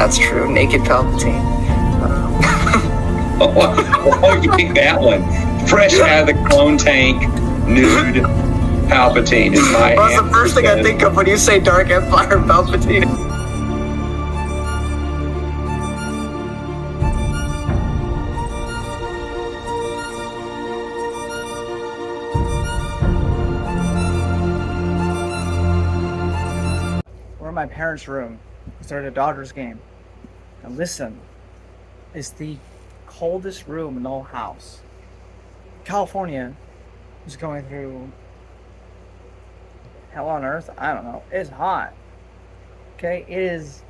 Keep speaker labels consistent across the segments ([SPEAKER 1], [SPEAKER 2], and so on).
[SPEAKER 1] that's true. Naked Palpatine.
[SPEAKER 2] Oh, you pick that one. Fresh out of the clone tank, nude Palpatine is my
[SPEAKER 1] Well, that's the first thing I think of when you say Dark Empire Palpatine. We're in my parents' room. They're at a Dodgers game. And listen, it's the coldest room in the whole house. California is going through hell on earth. I don't know. It's hot. Okay, it is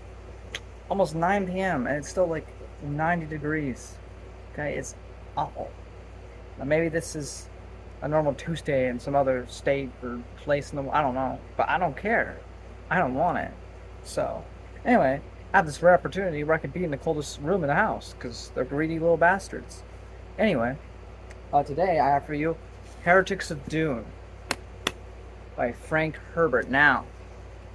[SPEAKER 1] almost 9 p.m. and it's still like 90 degrees. Okay, it's awful. Now maybe this is a normal Tuesday in some other state or place in the I don't know, but I don't care. I don't want it. So, anyway, I have this rare opportunity where I could be in the coldest room in the house because they're greedy little bastards. Anyway, today I have for you Heretics of Dune by Frank Herbert. Now,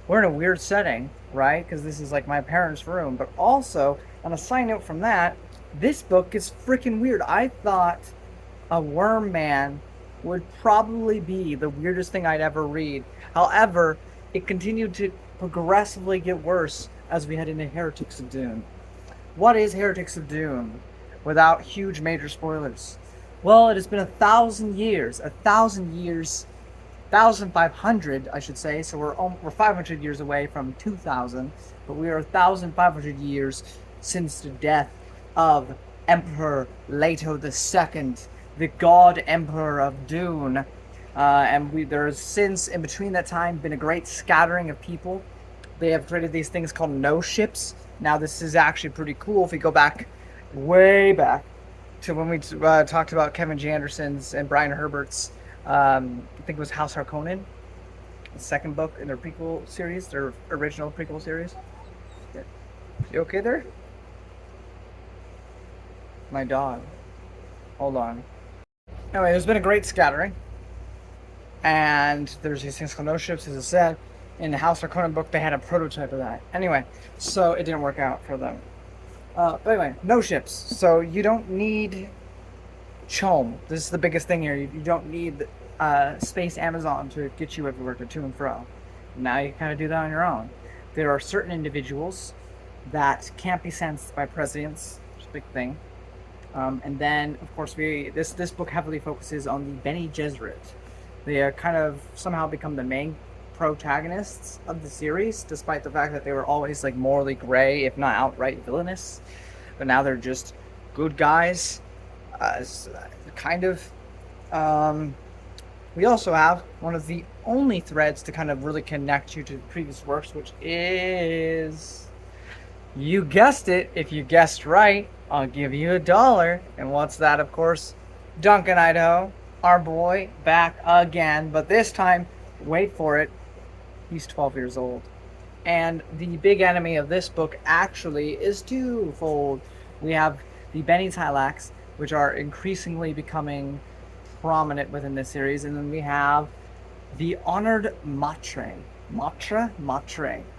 [SPEAKER 1] we're in a weird setting, right? Because this is like my parents' room, but also, on a side note from that, this book is freaking weird. I thought a worm man would probably be the weirdest thing I'd ever read. However, it continued to progressively get worse as we head into Heretics of Dune. What is Heretics of Dune without huge major spoilers? Well, it has been 1,000 years, 1,500, I should say. So we're 500 years away from 2,000, but we are 1,500 years since the death of Emperor Leto II, the God Emperor of Dune. And there's since, in between that time, been a great scattering of people. They have created these things called no ships. Now, this is actually pretty cool if we go back, way back, to when we talked about Kevin J. Anderson's and Brian Herbert's, I think it was House Harkonnen, the second book in their prequel series, their original prequel series. You okay there? My dog. Hold on. Anyway, there's been a great scattering. And there's these things called no ships, as I said. In the House Harkonnen book, they had a prototype of that. Anyway, so it didn't work out for them. But anyway, no ships. So you don't need Chom. This is the biggest thing here. You don't need Space Amazon to get you everywhere to and fro. Now you kind of do that on your own. There are certain individuals that can't be sensed by presidents, which is a big thing. And then, of course, this book heavily focuses on the Bene Gesserit. They kind of somehow become the main protagonists of the series, despite the fact that they were always like morally gray, if not outright villainous. But now they're just good guys, kind of. We also have one of the only threads to kind of really connect you to previous works, which is, you guessed it, if you guessed right, I'll give you $1. And what's that? Of course, Duncan Idaho, our boy, back again, but this time, wait for it, he's 12 years old. And the big enemy of this book actually is twofold. We have the Bene Talax, which are increasingly becoming prominent within this series, and then we have the Honored Matre. Matre?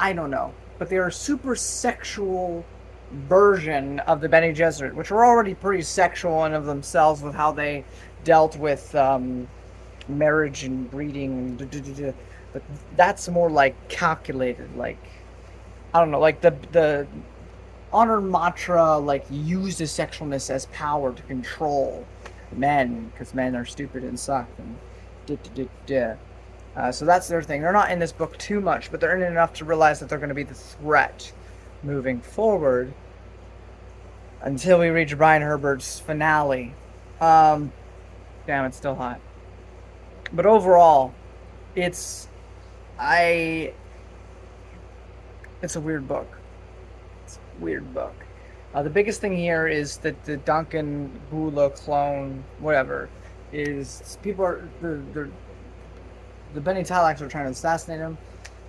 [SPEAKER 1] I don't know. But they are a super sexual version of the Bene Gesserit, which were already pretty sexual in of themselves with how they dealt with marriage and breeding, but that's more like calculated, like, I don't know, like the Honor Matra like used his sexualness as power to control men, because men are stupid and suck, and so that's their thing. They're not in this book too much, but they're in it enough to realize that they're going to be the threat moving forward until we reach Brian Herbert's finale. Damn, it's still hot. But overall, it's a weird book. It's a weird book. The biggest thing here is that the Duncan Bula clone, whatever, is people are the Bene Talax are trying to assassinate him.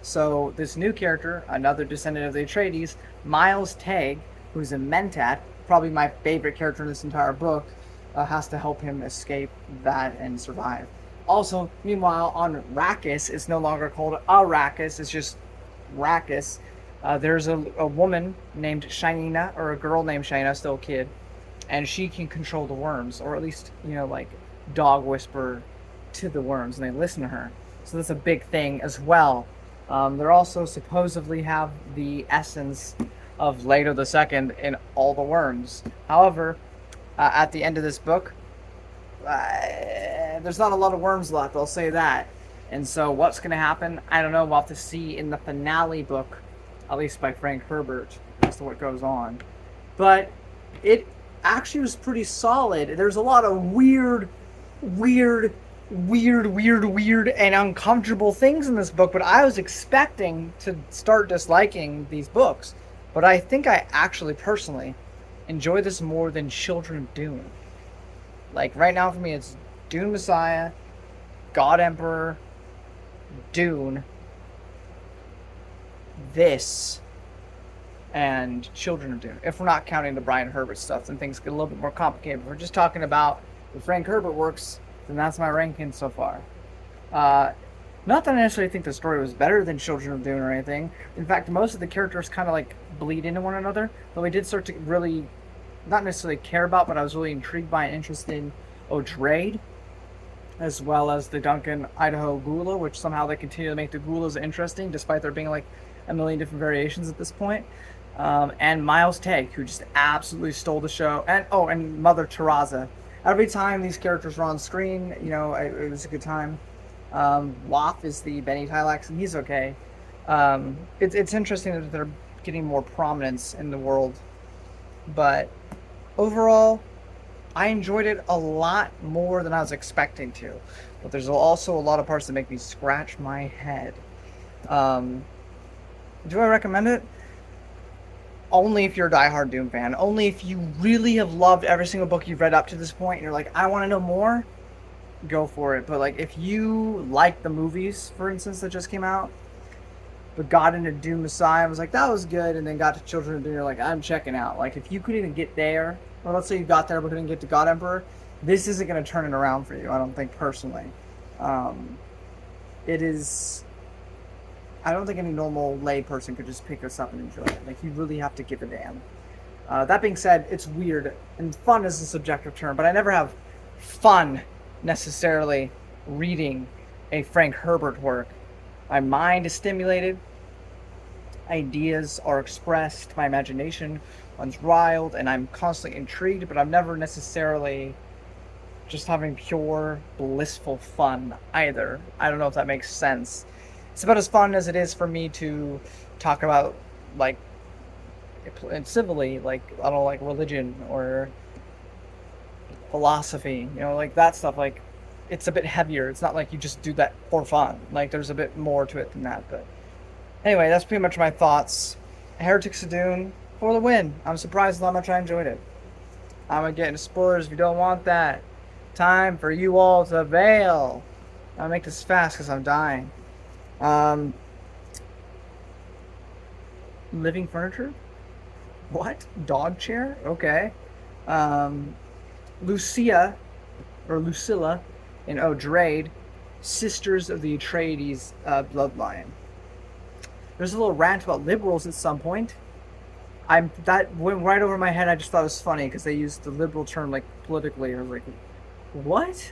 [SPEAKER 1] So this new character, another descendant of the Atreides, Miles Teg, who's a Mentat, probably my favorite character in this entire book, has to help him escape that and survive. Also, meanwhile, on Arrakis, it's no longer called Arrakis, it's just Arrakis. There's a woman named Shinina, or a girl named Shinina, still a kid, and she can control the worms, or at least, like dog whisper to the worms, and they listen to her. So that's a big thing as well. They also supposedly have the essence of Leto the Second in all the worms. However, at the end of this book, there's not a lot of worms left, I'll say that. And so what's going to happen, I don't know. We'll have to see in the finale book, at least by Frank Herbert, as to what goes on. But it actually was pretty solid. There's a lot of weird, and uncomfortable things in this book, but I was expecting to start disliking these books. But I think I actually personally enjoy this more than Children of Dune. Like, right now for me, it's Dune Messiah, God Emperor, Dune, this, and Children of Dune. If we're not counting the Brian Herbert stuff, then things get a little bit more complicated. If we're just talking about the Frank Herbert works, then that's my ranking so far. Not that I necessarily think the story was better than Children of Dune or anything. In fact, most of the characters kind of like bleed into one another. Though we did start to really, not necessarily care about, but I was really intrigued by and interested in O'Drade, as well as the Duncan Idaho Gula, which somehow they continue to make the Gulas interesting, despite there being like a million different variations at this point. And Miles Tegg, who just absolutely stole the show. And Mother Teresa. Every time these characters were on screen, it was a good time. Waff is the Benny Tylax, and he's okay. It's interesting that they're getting more prominence in the world. But overall, I enjoyed it a lot more than I was expecting to. But there's also a lot of parts that make me scratch my head. Do I recommend it? Only if you're a diehard Doom fan. Only if you really have loved every single book you've read up to this point and you're like, I want to know more, go for it. But like, if you like the movies, for instance, that just came out, but got into Doom Messiah and was like, that was good, and then got to Children of Doom, you're like, I'm checking out. Like, if you couldn't even get there, or let's say you got there but couldn't get to God Emperor, this isn't going to turn it around for you, I don't think, personally. It is... I don't think any normal lay person could just pick this up and enjoy it. Like, you really have to give a damn. That being said, it's weird, and fun is a subjective term, but I never have fun, necessarily, reading a Frank Herbert work. My mind is stimulated, ideas are expressed, my imagination runs wild, and I'm constantly intrigued, but I'm never necessarily just having pure, blissful fun either. I don't know if that makes sense. It's about as fun as it is for me to talk about, like, civilly, like, I don't know, like religion or philosophy, like that stuff. Like, it's a bit heavier. It's not like you just do that for fun. Like, there's a bit more to it than that. But anyway, that's pretty much my thoughts. Heretics of Dune for the win. I'm surprised how much I enjoyed it. I'm gonna get into spoilers if you don't want that. Time for you all to bail. I'll make this fast because I'm dying. Living furniture? What? Dog chair? Okay. Lucia, or Lucilla, and O'Drade, sisters of the Atreides bloodline. There's a little rant about liberals at some point. That went right over my head. I just thought it was funny because they used the liberal term like politically. I was like, what?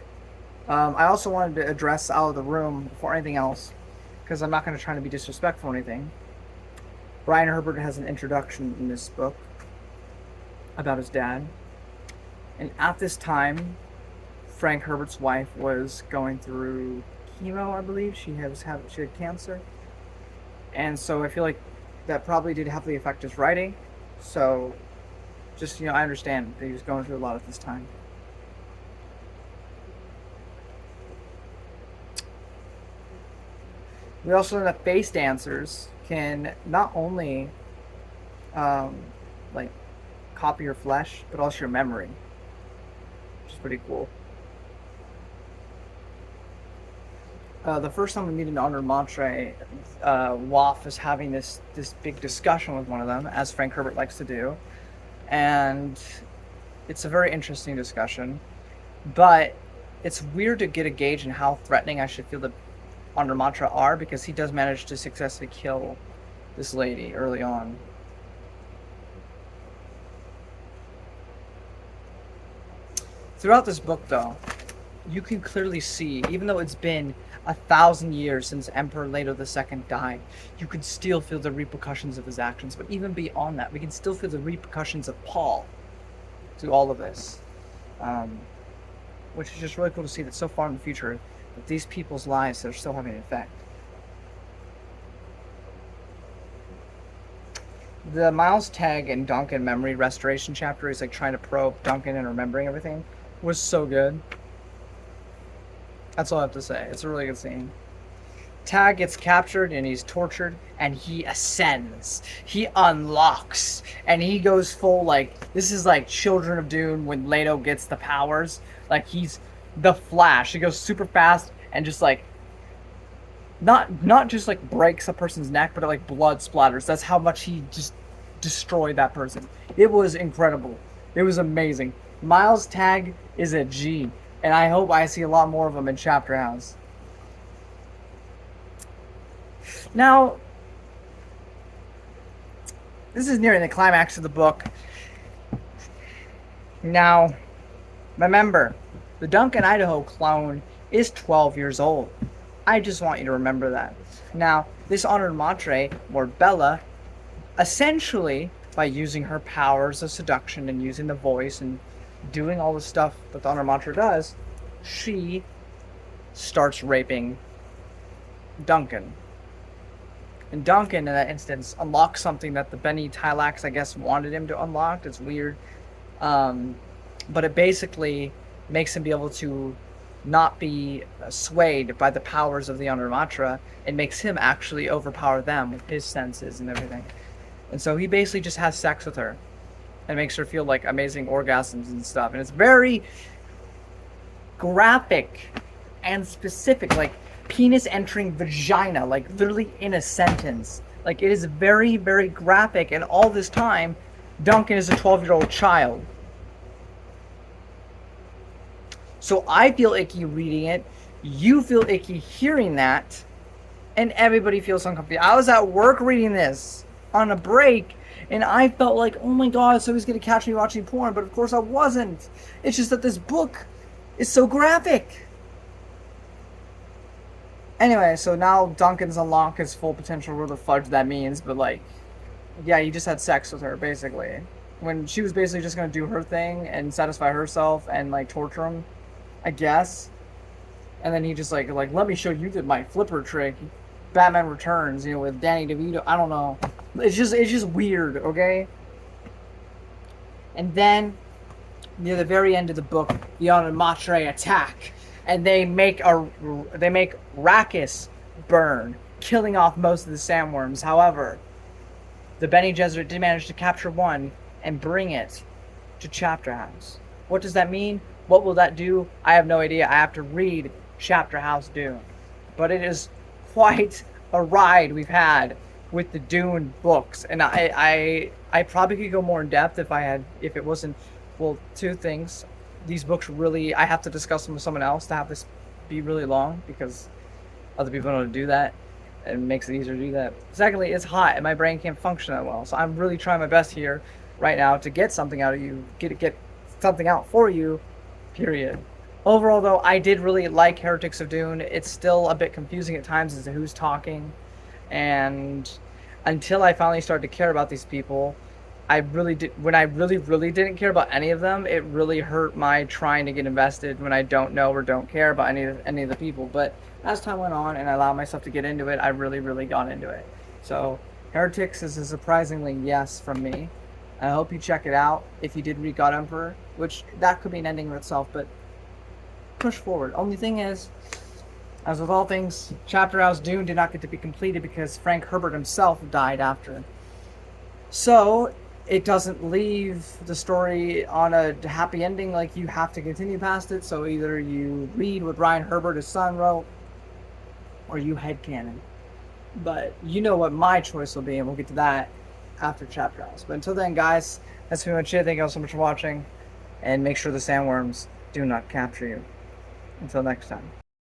[SPEAKER 1] I also wanted to address Out of the Room before anything else, because I'm not going to try to be disrespectful or anything. Brian Herbert has an introduction in this book about his dad. And at this time, Frank Herbert's wife was going through chemo, I believe. She had cancer. And so I feel like that probably did heavily affect his writing. So just, I understand that he was going through a lot at this time. We also know that face dancers can not only like copy your flesh, but also your memory, which is pretty cool. The first time we meet in Honor Montre, Waff is having this big discussion with one of them, as Frank Herbert likes to do, and it's a very interesting discussion. But it's weird to get a gauge in how threatening I should feel that Honor Mantra are, because he does manage to successfully kill this lady early on. Throughout this book, though, you can clearly see, even though it's been 1,000 years since Emperor Leto II died, you can still feel the repercussions of his actions. But even beyond that, we can still feel the repercussions of Paul through all of this. Which is just really cool to see that so far in the future, that these people's lives are still having an effect. The Miles Tag and Duncan memory restoration chapter is like trying to probe Duncan and remembering everything was so good. That's all I have to say. It's a really good scene. Tag gets captured and he's tortured and he ascends. He unlocks and he goes full like, this is like Children of Dune when Leto gets the powers. Like he's the Flash. He goes super fast and just like, not just like breaks a person's neck, but it like blood splatters. That's how much he just destroyed that person. It was incredible. It was amazing. Miles Tag is a G. And I hope I see a lot more of them in Chapter House. Now, this is nearing the climax of the book. Now, remember, the Duncan Idaho clone is 12 years old. I just want you to remember that. Now, this honored matre, Morbella, essentially, by using her powers of seduction and using the voice and doing all the stuff that the honored matre does, she starts raping Duncan. And Duncan, in that instance, unlocks something that the Bene Tilax, I guess, wanted him to unlock. It's weird. But it basically makes him be able to not be swayed by the powers of the honored matre. It makes him actually overpower them with his senses and everything. And so he basically just has sex with her and makes her feel like amazing orgasms and stuff. And it's very graphic and specific, like penis entering vagina, like literally in a sentence. Like it is very, very graphic. And all this time, Duncan is a 12-year-old child. So I feel icky reading it. You feel icky hearing that. And everybody feels uncomfortable. I was at work reading this on a break. And I felt like, oh my god, so he's going to catch me watching porn. But of course I wasn't. It's just that this book is so graphic. Anyway, so now Duncan's unlocked his full potential, whatever the fudge that means. But like, yeah, he just had sex with her, basically. When she was basically just going to do her thing and satisfy herself and like torture him, I guess. And then he just like let me show you my flipper trick. Batman Returns, you know, with Danny DeVito. I don't know. It's just weird, okay? And then near the very end of the book, the honored matre attack, and they make Arrakis burn, killing off most of the sandworms. However, the Bene Gesserit did manage to capture one and bring it to Chapter House. What does that mean? What will that do? I have no idea. I have to read Chapter House Dune. But it is quite a ride we've had with the Dune books. And I probably could go more in depth if it wasn't, well, two things. These books really, I have to discuss them with someone else to have this be really long because other people don't know how to do that. It makes it easier to do that. Secondly, it's hot and my brain can't function that well. So I'm really trying my best here right now to get something out of you, get something out for you, period. Overall, though, I did really like Heretics of Dune. It's still a bit confusing at times as to who's talking. And until I finally started to care about these people, I really did. When I really, really didn't care about any of them, it really hurt my trying to get invested when I don't know or don't care about any of the people. But as time went on and I allowed myself to get into it, I really, really got into it. So Heretics is a surprisingly yes from me. I hope you check it out if you did read God Emperor, which that could be an ending of itself, but push forward. Only thing is, as with all things, Chapter House Dune did not get to be completed because Frank Herbert himself died after. So it doesn't leave the story on a happy ending, like you have to continue past it. So either you read what Brian Herbert, his son, wrote, or you headcanon. But you know what my choice will be, and we'll get to that after Chapter House. But until then, guys, that's pretty much it. Thank you all so much for watching, and make sure the sandworms do not capture you. Until next time.